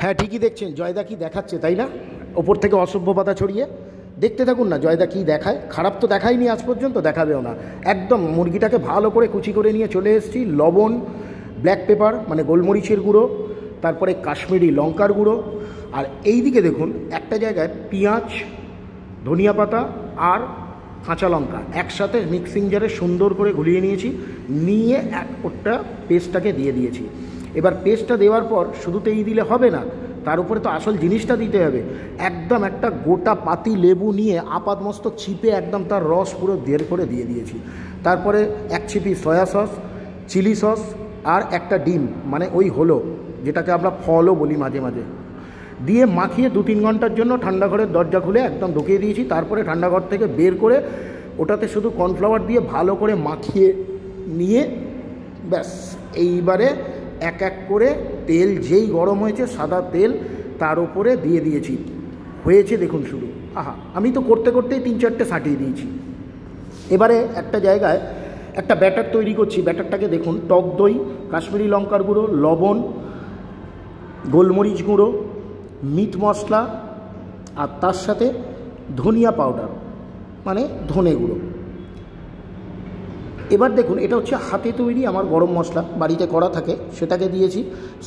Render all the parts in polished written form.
হ্যাঁ ঠিকই দেখছেন, জয়দা কি দেখাচ্ছে তাই না? ওপর থেকে অসভ্য পাতা ছড়িয়ে দেখতে থাকুন না জয়দা কি দেখায়। খারাপ তো দেখায়নি আজ পর্যন্ত, দেখাবেও না। একদম মুরগিটাকে ভালো করে কুচি করে নিয়ে চলে এসেছি। লবণ, ব্ল্যাক পেপার মানে গোলমরিচের গুঁড়ো, তারপরে কাশ্মীরি লঙ্কার গুঁড়ো, আর এই দিকে দেখুন একটা জায়গায় পেঁয়াজ, ধনিয়া পাতা আর কাঁচা লঙ্কা একসাথে মিক্সিং জারে সুন্দর করে গুলিয়ে নিয়েছি। নিয়ে ওটা পেস্টটাকে দিয়ে দিয়েছি। এবার পেস্টটা দেওয়ার পর শুধুতেই দিলে হবে না, তার উপরে তো আসল জিনিসটা দিতে হবে। একদম একটা গোটা পাতি লেবু নিয়ে আপাতমস্তক চিপে একদম তার রস পুরো বের করে দিয়ে দিয়েছি। তারপরে এক ছিপি সয়া সস, চিলি সস আর একটা ডিম মানে ওই হলো যেটাকে আমরা ফলও বলি মাঝে মাঝে, দিয়ে মাখিয়ে 2-3 ঘন্টার জন্য ঠান্ডা ঘরের দরজা খুলে একদম ঢুকিয়ে দিয়েছি। তারপরে ঠান্ডা ঘর থেকে বের করে ওটাতে শুধু কর্নফ্লাওয়ার দিয়ে ভালো করে মাখিয়ে নিয়ে ব্যাস এইবারে এক এক করে তেল যেই গরম হয়েছে সাদা তেল তার উপরে দিয়ে দিয়েছি। হয়েছে দেখুন শুরু, আহা আমি তো করতে করতেই 3-4টে সাটিয়ে দিয়েছি। এবারে একটা জায়গায় একটা ব্যাটার তৈরি করছি। ব্যাটারটাকে দেখুন, টক দই, কাশ্মীরি লঙ্কার গুঁড়ো, লবণ, গোলমরিচ গুঁড়ো, মিট মশলা আর তার সাথে ধনিয়া পাউডার মানে ধনে গুঁড়ো। এবার দেখুন এটা হচ্ছে হাতে তৈরি আমার গরম মশলা, বাড়িতে করা থাকে, সেটাকে দিয়েছি।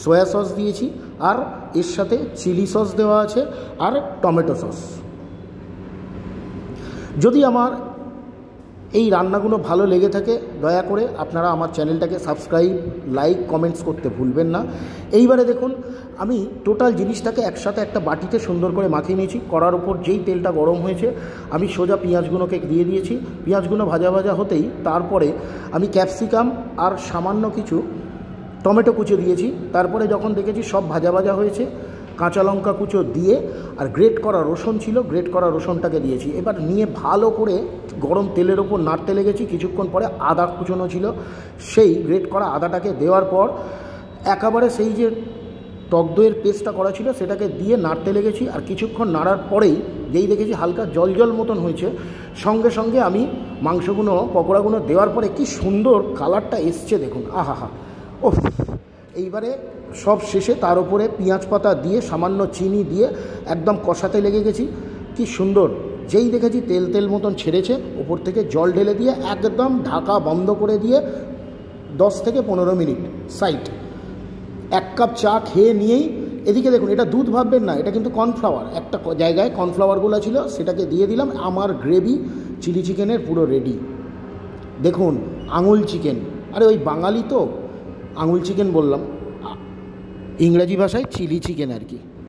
সয়া সস দিয়েছি আর এর সাথে চিলি সস দেওয়া আছে আর টমেটো সস। যদি আমার এই রান্নাগুলো ভালো লেগে থাকে দয়া করে আপনারা আমার চ্যানেলটাকে সাবস্ক্রাইব, লাইক, কমেন্টস করতে ভুলবেন না। এইবারে দেখুন আমি টোটাল জিনিসটাকে একসাথে একটা বাটিতে সুন্দর করে মাখিয়ে নিয়েছি। কড়ার উপর যেই তেলটা গরম হয়েছে আমি সোজা পেঁয়াজগুলোকে দিয়ে দিয়েছি। পেঁয়াজগুলো ভাজা ভাজা হতেই তারপরে আমি ক্যাপসিকাম আর সামান্য কিছু টমেটো কুচো দিয়েছি। তারপরে যখন দেখেছি সব ভাজা ভাজা হয়েছে, কাঁচা লঙ্কা কুচো দিয়ে আর গ্রেট করা রসুন ছিল, গ্রেট করা রসুনটাকে দিয়েছি। এবার নিয়ে ভালো করে গরম তেলের ওপর নাড়তে লেগেছি। কিছুক্ষণ পরে আদা কুচোনো ছিল, সেই গ্রেট করা আদাটাকে দেওয়ার পর একেবারে সেই যে টক দইয়ের পেস্টটা করা ছিল সেটাকে দিয়ে নাড়তে লেগেছি। আর কিছুক্ষণ নাড়ার পরেই যেই দেখেছি হালকা জল জল মতন হয়েছে, সঙ্গে সঙ্গে আমি মাংসগুলো, পকোড়াগুলো দেওয়ার পরে কি সুন্দর কালারটা এসছে দেখুন, আহা হা ও। এইবারে সব শেষে তার উপরে পেঁয়াজ পাতা দিয়ে সামান্য চিনি দিয়ে একদম কষাতে লেগে গেছি। কি সুন্দর, যেই দেখেছি তেল তেল মতন ছেড়েছে, ওপর থেকে জল ঢেলে দিয়ে একদম ঢাকা বন্ধ করে দিয়ে 10 থেকে 15 মিনিট সাইড। 1 কাপ চা খেয়ে নিয়েই এদিকে দেখুন, এটা দুধ ভাববেন না, এটা কিন্তু কর্নফ্লাওয়ার। একটা জায়গায় কর্নফ্লাওয়ারগুলো ছিল সেটাকে দিয়ে দিলাম। আমার গ্রেভি চিলি চিকেনের পুরো রেডি। দেখুন আঙুল চিকেন, আরে ওই বাঙালি তো আঙুল চিকেন বললাম, ইংরেজি ভাষায় চিলি চিকেন আর কি।